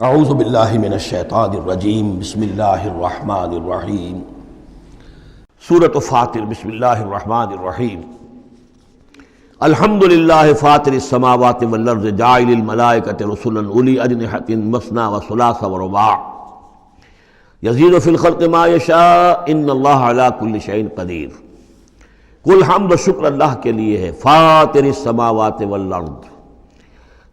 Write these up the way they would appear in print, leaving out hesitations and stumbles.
اعوذ باللہ من الشیطان الرجیم بسم اللہ الرحمن الرحیم سورۃ فاطر بسم اللہ الرحمن الرحیم الحمد للہ فاطر السماوات والارض جاعل الملائکۃ رسلا اولی اجنحۃ مثنی وثلاث ورباع یزید فی الخلق ما یشاء ان اللہ علی کل شیء قدیر۔ کل حمد و شکر اللہ کے لیے ہے، فاطر السماوات والارض،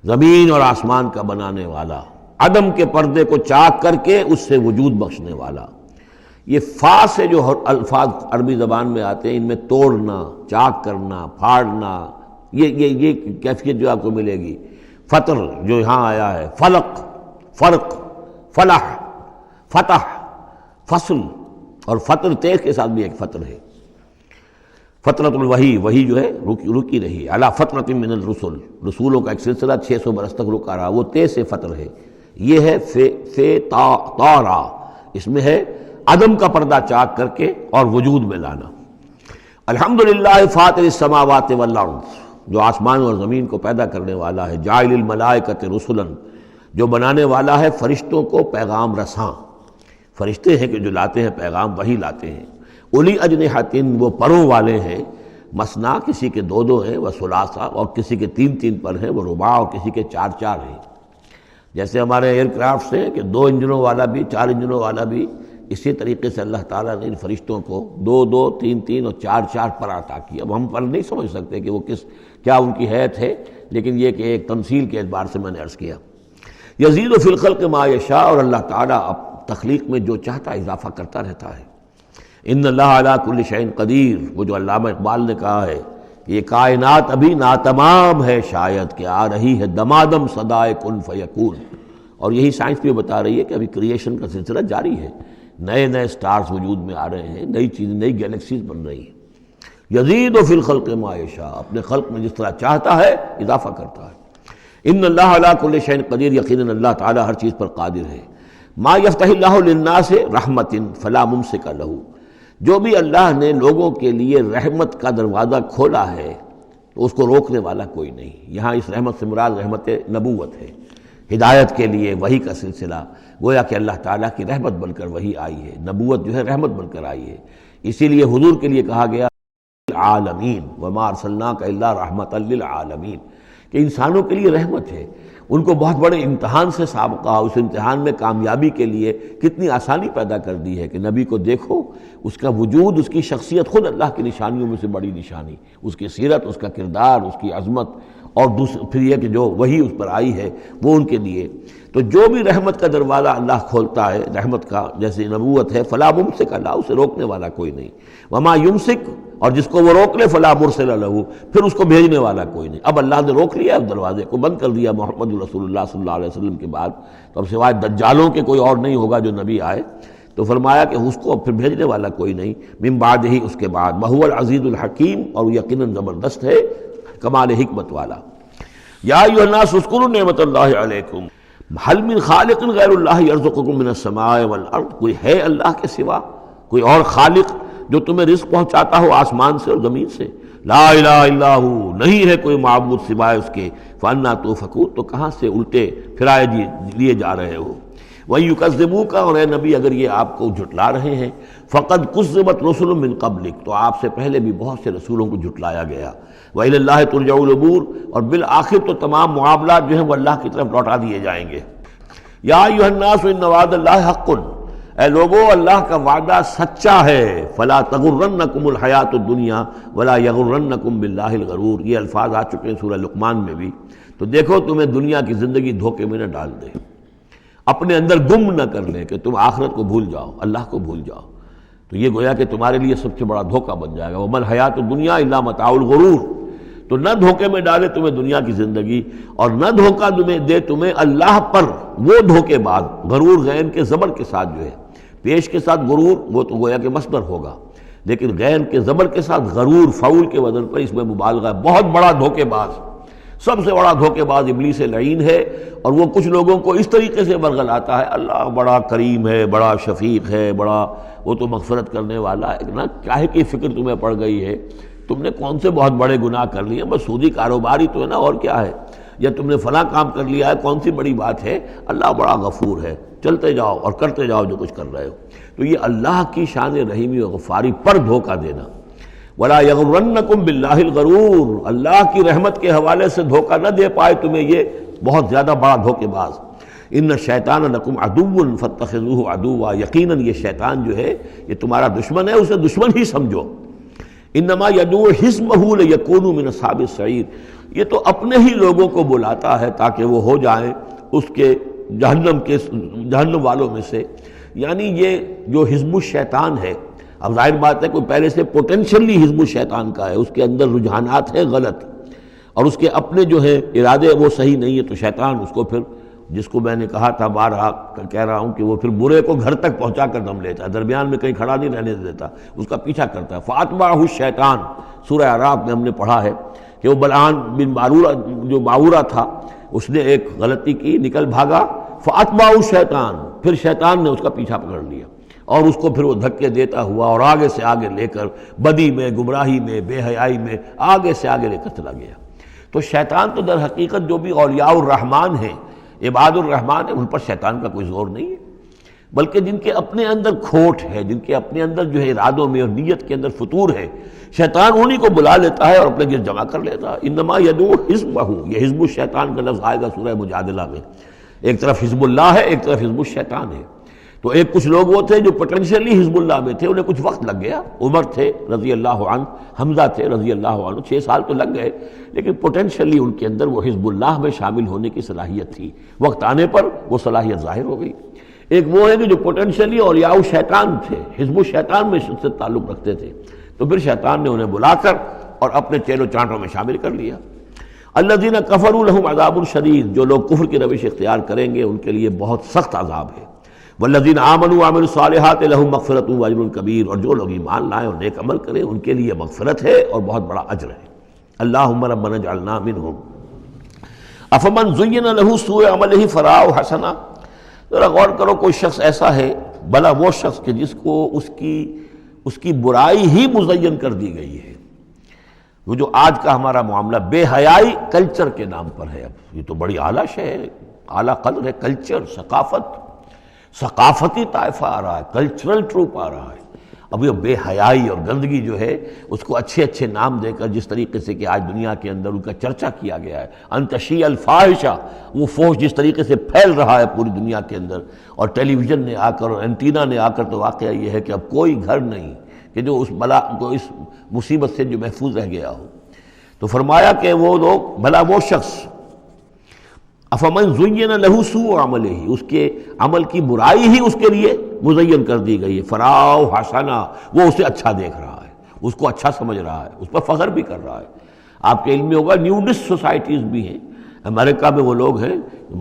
زمین اور آسمان کا بنانے والا، عدم کے پردے کو چاک کر کے اس سے وجود بخشنے والا۔ یہ فا سے جو الفاظ عربی زبان میں آتے ہیں، ان میں توڑنا، چاک کرنا، پھاڑنا، یہ کیفیت جو آپ کو ملے گی۔ فطر جو یہاں آیا ہے، فلق، فرق، فلاح، فتح، فصل، اور فطر تیز کے ساتھ بھی ایک فطر ہے۔ فطرت الوحی، وہی جو ہے رکی رہی، علی فترۃ من الرسل، رسولوں کا ایک سلسلہ 600 برس تک رکا رہا، وہ تیز سے فطر ہے۔ یہ ہے فے تارا، اس میں ہے عدم کا پردہ چاک کر کے اور وجود میں لانا۔ الحمدللہ فاطر السماوات والارض، جو آسمان اور زمین کو پیدا کرنے والا ہے، جاعل الملائکۃ رسلا، جو بنانے والا ہے فرشتوں کو پیغام رساں۔ فرشتے ہیں کہ جو لاتے ہیں پیغام، وہی لاتے ہیں۔ اولی اجنحۃ، وہ پروں والے ہیں، مثنا کسی کے 2 ہیں، وہ ثلاثہ اور کسی کے 3 پر ہیں، وہ رباع اور کسی کے 4 ہیں۔ جیسے ہمارے ایئر کرافٹس ہیں کہ 2 انجنوں والا بھی، 4 انجنوں والا بھی، اسی طریقے سے اللہ تعالیٰ نے ان فرشتوں کو 2 3 اور 4 پر عطا کیا۔ اب ہم پر نہیں سمجھ سکتے کہ وہ کیا ان کی حیثیت ہے، لیکن یہ کہ ایک تمثیل کے اعتبار سے میں نے عرض کیا۔ یزید فی الخلق ما یشاء، اور اللہ تعالیٰ اب تخلیق میں جو چاہتا اضافہ کرتا رہتا ہے۔ ان اللہ علی کل شیء قدیر، وہ جو علامہ اقبال نے کہا ہے کہ یہ کائنات ابھی ناتمام ہے، شاید کہ آ رہی ہے دمادم صدائے کن فیکون، اور یہی سائنس بھی بتا رہی ہے کہ ابھی کریشن کا سلسلہ جاری ہے، نئے سٹارز وجود میں آ رہے ہیں، نئی چیزیں، نئی گیلیکسیز بن رہی ہیں۔ یزید فی الخلق ما یشاء، اپنے خلق میں جس طرح چاہتا ہے اضافہ کرتا ہے۔ ان اللہ علی کل شیء قدیر، یقیناً اللہ تعالیٰ ہر چیز پر قادر ہے۔ ما یفتح اللہ للناس رحمۃ فلا ممسک لہ، جو بھی اللہ نے لوگوں کے لیے رحمت کا دروازہ کھولا ہے تو اس کو روکنے والا کوئی نہیں۔ یہاں اس رحمت سے مراد رحمت نبوت ہے، ہدایت کے لیے وحی کا سلسلہ، گویا کہ اللہ تعالیٰ کی رحمت بن کر وحی آئی ہے، نبوت جو ہے رحمت بن کر آئی ہے۔ اسی لیے حضور کے لیے کہا گیا العالمین وما ارسلناک الا رحمۃ للعالمین، کہ انسانوں کے لیے رحمت ہے۔ ان کو بہت بڑے امتحان سے سابقہ، اس امتحان میں کامیابی کے لیے کتنی آسانی پیدا کر دی ہے کہ نبی کو دیکھو، اس کا وجود، اس کی شخصیت خود اللہ کی نشانیوں میں سے بڑی نشانی، اس کی سیرت، اس کا کردار، اس کی عظمت، اور پھر یہ کہ جو وہی اس پر آئی ہے وہ ان کے لیے۔ تو جو بھی رحمت کا دروازہ اللہ کھولتا ہے، رحمت کا، جیسے نبوت ہے، فلا ممسک اللہ، اسے روکنے والا کوئی نہیں۔ وما یمسک، اور جس کو وہ روک لے، فلا مرسل لہ، پھر اس کو بھیجنے والا کوئی نہیں۔ اب اللہ نے روک لیا، اس دروازے کو بند کر دیا محمد رسول اللہ صلی اللہ علیہ وسلم کے بعد، تو اب سوائے دجالوں کے کوئی اور نہیں ہوگا جو نبی آئے، تو فرمایا کہ اس کو پھر بھیجنے والا کوئی نہیں۔ من بعد ہی، اس کے بعد، وہو العزیز الحکیم، اور یقیناً زبردست ہے، کمال حکمت والا۔ یا ایھا الناس اذکروا نعمت اللہ علیکم هل من خالق غیر اللہ یرزقکم من السماء والارض، کوئی ہے اللہ کے سوا کوئی اور خالق جو تمہیں رزق پہنچاتا ہو آسمان سے اور زمین سے؟ لا الہ الا ہو، نہیں ہے کوئی معبود سوائے اس کے۔ فانا توفکون، تو کہاں سے الٹے پھرائے لیے جا رہے ہو؟ وَيُكَذِّبُوكَ، اور اے نبی اگر یہ آپ کو جھٹلا رہے ہیں، فَقَدْ كُذِّبَتْ رُسُلٌ مِّن قَبْلِكَ، تو آپ سے پہلے بھی بہت سے رسولوں کو جھٹلایا گیا۔ وَإِلَى اللَّهِ تُرْجَعُ الْأُمُورُ، اور بالآخر تو تمام معاملات جو ہیں وہ اللہ کی طرف لوٹا دیے جائیں گے۔ یا ایھا الناس ان وعد اللہ حق، اے لوگو اللہ کا وعدہ سچا ہے۔ فلا تغرنکم الحیات الدنیا ولا یغرنکم باللہ الغرور، یہ الفاظ آ چکے ہیں سورہ لقمان میں بھی۔ تو دیکھو تمہیں دنیا کی زندگی دھوکے میں نہ ڈال دے، اپنے اندر گم نہ کر لے کہ تم آخرت کو بھول جاؤ، اللہ کو بھول جاؤ، تو یہ گویا کہ تمہارے لیے سب سے بڑا دھوکہ بن جائے گا۔ وما الحیات الدنیا الا متاع الغرور، تو نہ دھوکے میں ڈالے تمہیں دنیا کی زندگی، اور نہ دھوکہ دے تمہیں اللہ پر وہ دھوکے باز، غرور غین کے زبر کے ساتھ جو ہے، پیش کے ساتھ غرور وہ تو گویا کہ مصدر ہوگا، لیکن غین کے زبر کے ساتھ غرور فعول کے وزن پر، اس میں مبالغہ ہے، بہت بڑا دھوکے باز، سب سے بڑا دھوکے باز ابلیس لعین ہے۔ اور وہ کچھ لوگوں کو اس طریقے سے برگلاتا ہے، اللہ بڑا کریم ہے، بڑا شفیق ہے، بڑا وہ تو مغفرت کرنے والا ہے، نہ کاہے کی فکر تمہیں پڑ گئی ہے، تم نے کون سے بہت بڑے گناہ کر لیے، بس سودی کاروباری تو ہے نا، اور کیا ہے۔ یا تم نے فلاں کام کر لیا ہے، کون سی بڑی بات ہے، اللہ بڑا غفور ہے، چلتے جاؤ اور کرتے جاؤ جو کچھ کر رہے ہو۔ تو یہ اللہ کی شان رحیمی و غفاری پر دھوکہ دینا، وَلَا يَغْرُرَنَّكُمْ بِاللَّهِ الْغَرُورُ، اللہ کی رحمت کے حوالے سے دھوکہ نہ دے پائے تمہیں یہ بہت زیادہ بڑا دھوکے باز۔ ان الشیطان لکم عدو فاتخذوہ عدوا، یقیناً یہ شیطان جو ہے یہ تمہارا دشمن ہے، اسے دشمن ہی سمجھو۔ انما یدعو حزبہ لیکونوا من اصحاب السعیر، یہ تو اپنے ہی لوگوں کو بلاتا ہے تاکہ وہ ہو جائیں اس کے جہنم والوں میں سے۔ یعنی یہ جو حزب الشیطان ہے، اب ظاہر بات ہے کوئی پہلے سے پوٹینشلی حزب الشیطان کا ہے، اس کے اندر رجحانات ہیں غلط اور اس کے اپنے جو ہیں ارادے وہ صحیح نہیں ہے، تو شیطان اس کو پھر، جس کو میں نے کہا تھا بارہا کہہ رہا ہوں کہ وہ پھر برے کو گھر تک پہنچا کر دم لیتا ہے، درمیان میں کہیں کھڑا نہیں رہنے دیتا، اس کا پیچھا کرتا ہے۔ فَأَتْبَعَهُ الشَّيْطَانُ، سورہ اعراف میں ہم نے پڑھا ہے کہ وہ بلعام بن جو باورہ تھا، اس نے ایک غلطی کی، نکل بھاگا، فَأَتْبَعَهُ الشَّيْطَانُ، پھر شیطان نے اس کا پیچھا پکڑ لیا اور اس کو پھر وہ دھکے دیتا ہوا اور آگے سے آگے لے کر بدی میں، گمراہی میں، بے حیائی میں آگے سے آگے لے کر چلا گیا۔ تو شیطان تو در حقیقت جو بھی اولیاء الرحمن ہیں، عباد الرحمن ہیں، ان پر شیطان کا کوئی زور نہیں ہے، بلکہ جن کے اپنے اندر کھوٹ ہے، جن کے اپنے اندر جو ہے ارادوں میں اور نیت کے اندر فتور ہے، شیطان انہی کو بلا لیتا ہے اور اپنے گرد جمع کر لیتا ہے۔ انما یدعو حزبہ، یہ حزب الشیطان کا لفظ آئے گا سورہ مجادلہ میں، ایک طرف حزب اللہ ہے، ایک طرف حزب الشیطان ہے۔ تو ایک کچھ لوگ وہ تھے جو پوٹینشلی حزب اللہ میں تھے، انہیں کچھ وقت لگ گیا، عمر تھے رضی اللہ عنہ، حمزہ تھے رضی اللہ عنہ، 6 سال تو لگ گئے، لیکن پوٹینشلی ان کے اندر وہ حزب اللہ میں شامل ہونے کی صلاحیت تھی، وقت آنے پر وہ صلاحیت ظاہر ہو گئی۔ ایک وہ ہے کہ جو پوٹینشلی اولیاء شیطان تھے، حزب الشیطان میں سے تعلق رکھتے تھے، تو پھر شیطان نے انہیں بلا کر اور اپنے چیلو چانٹوں میں شامل کر لیا۔ الذین کفروا لہم عذاب شدید، جو لوگ کفر کی روش اختیار کریں گے ان کے لیے بہت سخت عذاب ہے۔ والذین آمنوا وعملوا الصالحات لہم مغفرۃ واجر کبیر، اور جو لوگ ایمان لائیں اور نیک عمل کریں ان کے لیے مغفرت ہے اور بہت بڑا اجر ہے۔ اللہم ربنا اجعلنا منہم۔ افمن زین لہ سوء عملہ فرآہ حسنا، ذرا غور کرو، کوئی شخص ایسا ہے، بھلا وہ شخص کہ جس کو اس کی برائی ہی مزین کر دی گئی ہے۔ وہ جو آج کا ہمارا معاملہ بے حیائی کلچر کے نام پر ہے، اب یہ تو بڑی اعلیٰ شے ہے، اعلیٰ قدر ہے، کلچر، ثقافتی طائفہ آ رہا ہے، کلچرل ٹروپ آ رہا ہے۔ اب یہ بے حیائی اور گندگی جو ہے اس کو اچھے اچھے نام دے کر جس طریقے سے کہ آج دنیا کے اندر ان کا چرچا کیا گیا ہے، ان تشیع الفاحشہ، وہ فحش جس طریقے سے پھیل رہا ہے پوری دنیا کے اندر، اور ٹیلی ویژن نے آ کر اور اینٹینا نے آ کر، تو واقعہ یہ ہے کہ اب کوئی گھر نہیں کہ جو اس بلا کو، اس مصیبت سے جو محفوظ رہ گیا ہو۔ تو فرمایا کہ وہ لوگ، بھلا وہ شخص، افمن زین لہ سوء عملہ، اس کے عمل کی برائی ہی اس کے لیے مزین کر دی گئی ہے، فرآہ حسنا، وہ اسے اچھا دیکھ رہا ہے، اس کو اچھا سمجھ رہا ہے، اس پر فخر بھی کر رہا ہے۔ آپ کے علم میں ہوگا نیوڈسٹ سوسائٹیز بھی ہیں، امریکہ میں وہ لوگ ہیں،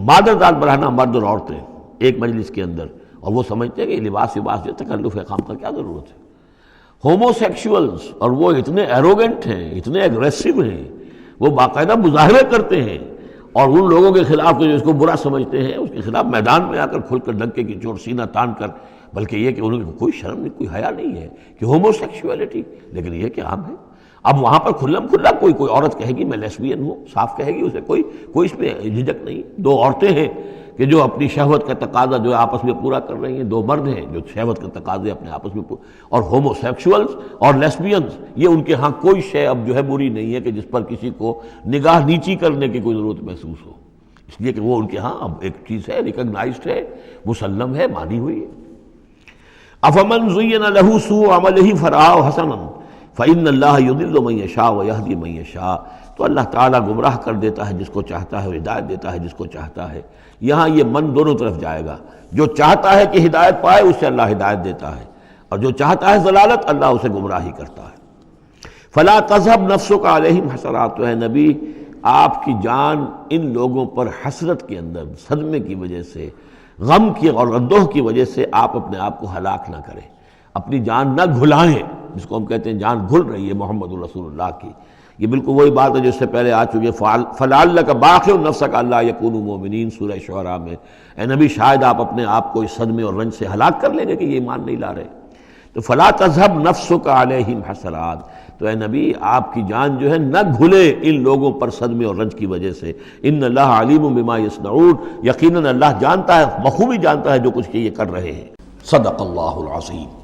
مادر داد بڑھانا مرد اور عورتیں ایک مجلس کے اندر، اور وہ سمجھتے ہیں کہ لباس جو تکلف خام کا کیا ضرورت ہے۔ ہومو سیکشولز، اور وہ اتنے ایروگنٹ ہیں، اتنے ایگریسو ہیں، وہ باقاعدہ مظاہرے کرتے ہیں، اور ان لوگوں کے خلاف جو اس کو برا سمجھتے ہیں اس کے خلاف میدان میں آ کر کھل کر ڈنکے کی چوٹ سینہ تان کر، بلکہ یہ کہ انہوں نے کوئی شرم نہیں، کوئی حیا نہیں ہے کہ ہومو سیکشولیٹی، لیکن یہ کہ عام ہے۔ اب وہاں پر کھلم کھلا کوئی عورت کہے گی میں لیسبین ہوں، صاف کہے گی، اسے کوئی اس میں جھجک نہیں۔ 2 عورتیں ہیں کہ جو اپنی شہوت کا تقاضا جو آپس میں پورا کر رہی ہیں، 2 مرد ہیں جو شہوت کا تقاضے اپنے آپس میں اور ہومو سیکشولز اور لیسبینز، یہ ان کے ہاں کوئی شے اب جو ہے بری نہیں ہے کہ جس پر کسی کو نگاہ نیچی کرنے کی کوئی ضرورت محسوس ہو، اس لیے کہ وہ ان کے ہاں اب ایک چیز ہے، ریکگنائزڈ ہے، مسلم ہے، مانی ہوئی ہے۔ افمن زین لہ سوء عملہ فرآہ حسنا فإن اللہ یضل من یشاء ویہدی من یشاء، تو اللہ تعالیٰ گمراہ کر دیتا ہے جس کو چاہتا ہے، ہدایت دیتا ہے جس کو چاہتا ہے۔ یہاں یہ من دونوں طرف جائے گا، جو چاہتا ہے کہ ہدایت پائے اسے اللہ ہدایت دیتا ہے، اور جو چاہتا ہے ضلالت اللہ اسے گمراہی کرتا ہے۔ فلا تذهب نفسک علیہم حسرات، تو اے نبی آپ کی جان ان لوگوں پر حسرت کے اندر، صدمے کی وجہ سے، غم کی اور اندوہ کی وجہ سے آپ اپنے آپ کو ہلاک نہ کریں، اپنی جان نہ گھلائیں، جس کو ہم کہتے ہیں جان گھل رہی ہے محمد رسول اللہ کی۔ یہ بالکل وہی بات ہے جو اس سے پہلے آ چکی ہے، فَلَعَلَّكَ بَاخِعٌ نَفْسَكَ أَلَّا يَكُونُوا مُؤْمِنِينَ، سورہ شعراء میں۔ اے نبی شاید آپ اپنے آپ کو اس صدمے اور رنج سے ہلاک کر لیں گے کہ یہ ایمان نہیں لا رہے۔ تو فَلَا تَذْهَبْ نَفْسُكَ عَلَيْهِمْ حَسَرَاتٍ، تو اے نبی آپ کی جان جو ہے نہ گھلے ان لوگوں پر صدمے اور رنج کی وجہ سے. ان اللہ علیم بما یصنعون، یقیناً اللہ جانتا ہے، بخوبی جانتا ہے جو کچھ یہ کر رہے ہیں. صدق اللہ العظیم.